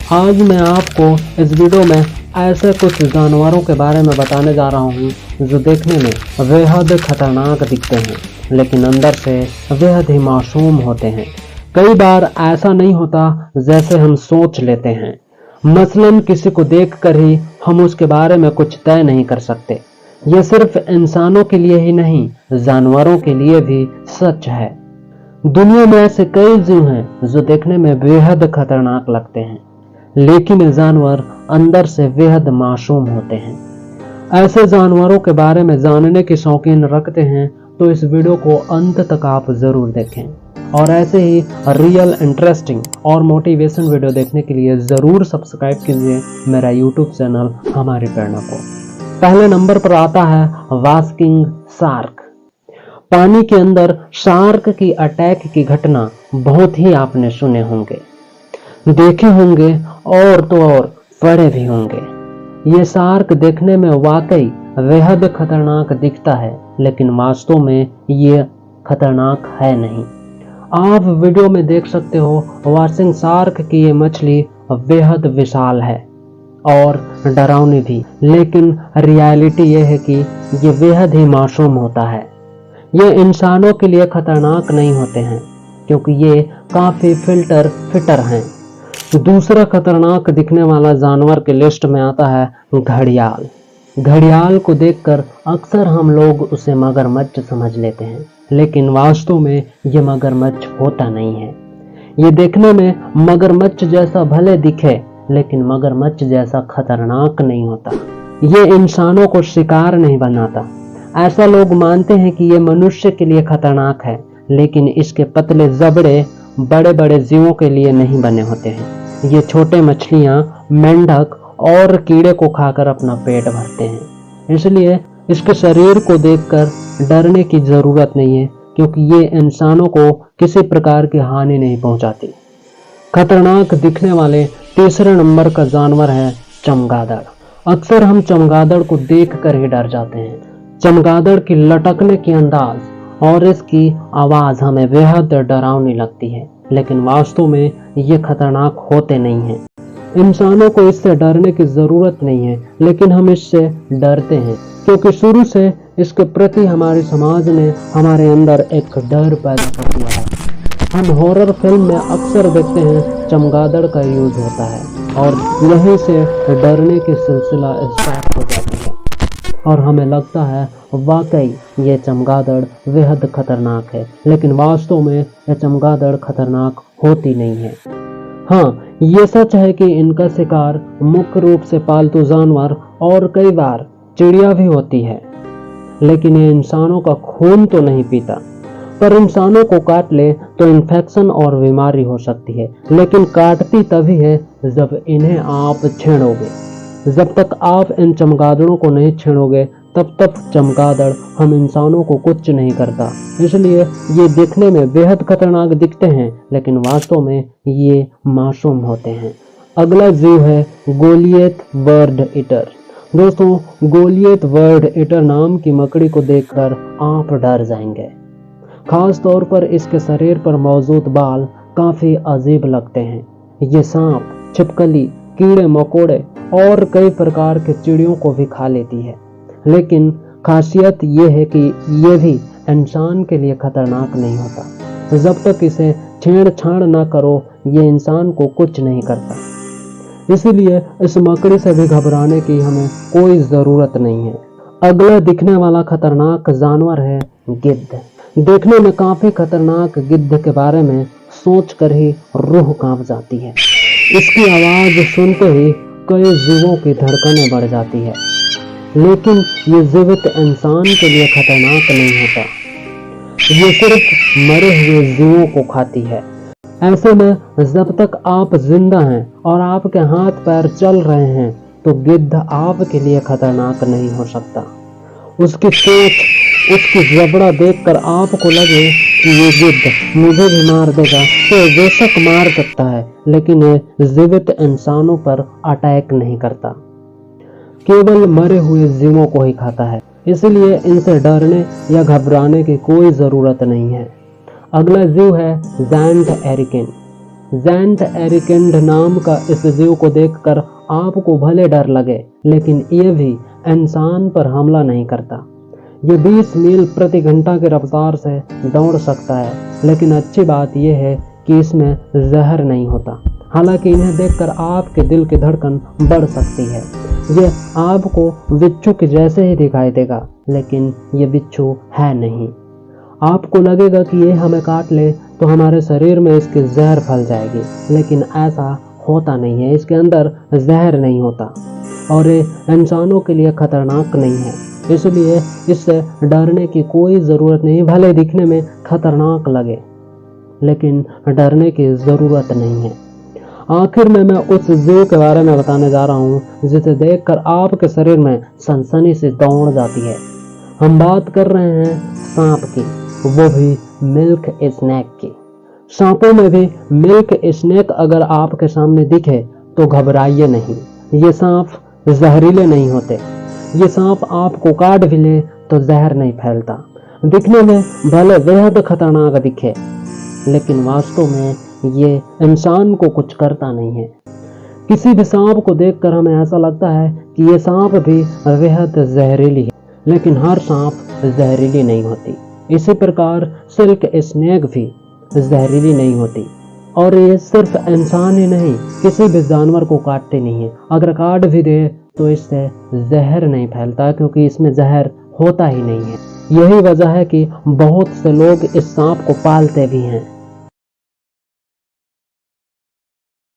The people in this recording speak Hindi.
आज मैं आपको इस वीडियो में ऐसे कुछ जानवरों के बारे में बताने जा रहा हूँ जो देखने में बेहद खतरनाक दिखते हैं, लेकिन अंदर से बेहद ही मासूम होते हैं। कई बार ऐसा नहीं होता जैसे हम सोच लेते हैं। मसलन किसी को देखकर ही हम उसके बारे में कुछ तय नहीं कर सकते। यह सिर्फ इंसानों के लिए ही नहीं, जानवरों के लिए भी सच है। दुनिया में ऐसे कई जीव हैं जो देखने में बेहद खतरनाक लगते हैं, लेकिन ये जानवर अंदर से बेहद मासूम होते हैं। ऐसे जानवरों के बारे में जानने की शौकीन रखते हैं तो इस वीडियो को अंत तक आप जरूर देखें, और ऐसे ही रियल इंटरेस्टिंग और मोटिवेशन वीडियो देखने के लिए जरूर सब्सक्राइब कीजिए मेरा यूट्यूब चैनल हमारी प्रेरणा को। पहले नंबर पर आता है वास्किंग शार्क। पानी के अंदर शार्क की अटैक की घटना बहुत ही आपने सुने होंगे, देखे होंगे और तो और पढ़े भी होंगे। ये शार्क देखने में वाकई बेहद खतरनाक दिखता है, लेकिन वास्तव में ये खतरनाक है नहीं। आप वीडियो में देख सकते हो वाशिंग शार्क की ये मछली बेहद विशाल है और डरावनी भी, लेकिन रियलिटी ये है कि ये बेहद ही मासूम होता है। ये इंसानों के लिए खतरनाक नहीं होते हैं क्योंकि ये काफी फिटर हैं। दूसरा खतरनाक दिखने वाला जानवर के लिस्ट में आता है घड़ियाल। घड़ियाल को देखकर अक्सर हम लोग उसे मगरमच्छ समझ लेते हैं, लेकिन वास्तव में ये मगरमच्छ होता नहीं है। ये देखने में मगरमच्छ जैसा भले दिखे, लेकिन मगरमच्छ जैसा खतरनाक नहीं होता। ये इंसानों को शिकार नहीं बनाता। ऐसा लोग मानते हैं कि ये मनुष्य के लिए खतरनाक है, लेकिन इसके पतले जबड़े बड़े बड़े जीवों के लिए नहीं बने होते हैं। ये छोटे मछलियां, मेंढक और कीड़े को खाकर अपना पेट भरते हैं, इसलिए इसके शरीर को देखकर डरने की जरूरत नहीं है, क्योंकि ये इंसानों को किसी प्रकार की हानि नहीं पहुंचाती। खतरनाक दिखने वाले तीसरे नंबर का जानवर है चमगादड़। अक्सर हम चमगादड़ को देखकर ही डर जाते हैं। चमगादड़ की लटकने की अंदाज और इसकी आवाज हमें बेहद डरावनी लगती है, लेकिन वास्तव में ये खतरनाक होते नहीं हैं। इंसानों को इससे डरने की जरूरत नहीं है, लेकिन हम इससे डरते हैं क्योंकि शुरू से इसके प्रति हमारे समाज ने हमारे अंदर एक डर पैदा कर दिया है। हम हॉरर फिल्म में अक्सर देखते हैं चमगादड़ का यूज होता है और यहीं से डरने की सिलसिला स्टार्ट हो जाती है और हमें लगता है वाकई ये चमगादड़ बेहद खतरनाक है, लेकिन वास्तव में यह चमगादड़ खतरनाक होती नहीं है। हाँ, ये सच है कि इनका शिकार मुख्य रूप से पालतू जानवर और कई बार चिड़िया भी होती है, लेकिन ये इंसानों का खून तो नहीं पीता। पर इंसानों को काट ले तो इन्फेक्शन और बीमारी हो सकती है, लेकिन काटती तभी है जब इन्हें आप छेड़ोगे। जब तक आप इन चमगादड़ों को नहीं छेड़ोगे तब तक चमगादड़ हम इंसानों को कुछ नहीं करता। इसलिए ये देखने में बेहद खतरनाक दिखते हैं, लेकिन वास्तव में ये मासूम होते हैं। अगला जीव है गोलियत बर्ड ईटर। दोस्तों, गोलियत बर्ड ईटर नाम की मकड़ी को देखकर आप डर जाएंगे। खास तौर पर इसके शरीर पर मौजूद बाल काफी अजीब लगते हैं। ये सांप, छिपकली, कीड़े मकोड़े और कई प्रकार के चिड़ियों को भी खा लेती है, लेकिन खासियत ये है कि ये भी इंसान के लिए खतरनाक नहीं होता। जब तक इसे छेड़छाड़ ना करो ये इंसान को कुछ नहीं करता। इसीलिए इस मकड़ी से भी घबराने की हमें कोई जरूरत नहीं है। अगला दिखने वाला खतरनाक जानवर है गिद्ध। देखने में काफी खतरनाक गिद्ध के बारे में सोचकर ही रूह कांप जाती है। इसकी आवाज सुनते ही कई जीवों की धड़कनें बढ़ जाती है, लेकिन ये जीवित इंसान के लिए खतरनाक नहीं होता। ये सिर्फ मरे हुए जीवों को खाती है। ऐसे में जब तक आप जिंदा हैं और आपके हाथ पैर चल रहे हैं तो गिद्ध आपके लिए खतरनाक नहीं हो सकता। उसकी सोच, उसकी जबड़ा देखकर आपको लगे कि ये गिद्ध मुझे भी मार देगा तो बेशक मार सकता है, लेकिन ये जीवित इंसानों पर अटैक नहीं करता, केवल मरे हुए जीवों को ही खाता है। इसलिए इनसे डरने या घबराने की कोई जरूरत नहीं है। अगला जीव है जैंट एरिकेन। ज़ैंथ एरिकेंड नाम का इस जीव को देखकर आपको भले डर लगे, लेकिन ये भी इंसान पर हमला नहीं करता। ये 20 मील प्रति घंटा की रफ्तार से दौड़ सकता है, लेकिन अच्छी बात यह है कि इसमें जहर नहीं होता। हालांकि इन्हें देखकर आपके दिल की धड़कन बढ़ सकती है। ये आपको बिच्छू के जैसे ही दिखाई देगा, लेकिन ये बिच्छू है नहीं। आपको लगेगा कि ये हमें काट ले तो हमारे शरीर में इसकी जहर फैल जाएगी, लेकिन ऐसा होता नहीं है। इसके अंदर जहर नहीं होता और ये इंसानों के लिए खतरनाक नहीं है, इसलिए इससे डरने की कोई ज़रूरत नहीं। भले दिखने में खतरनाक लगे, लेकिन डरने की ज़रूरत नहीं है। आखिर में मैं उस जीव के बारे में बताने जा रहा हूँ जिसे देखकर आपके शरीर में सनसनी से दौड़ जाती है। हम बात कर रहे हैं सांप की, वो भी मिल्क स्नेक की। सांपों में भी मिल्क स्नेक अगर आपके सामने दिखे तो घबराइए नहीं। ये सांप जहरीले नहीं होते। ये सांप आपको काट भी ले तो जहर नहीं फैलता। दिखने में भले बेहद खतरनाक दिखे, लेकिन वास्तव में ये इंसान को कुछ करता नहीं है। किसी भी सांप को देखकर हमें ऐसा लगता है कि ये सांप भी बेहद जहरीली है, लेकिन हर सांप जहरीली नहीं होती। इसी प्रकार सिल्क स्नेक भी जहरीली नहीं होती, और ये सिर्फ इंसान ही नहीं, किसी भी जानवर को काटते नहीं है। अगर काट भी दे तो इससे जहर नहीं फैलता, क्योंकि इसमें जहर होता ही नहीं है। यही वजह है कि बहुत से लोग इस सांप को पालते भी हैं।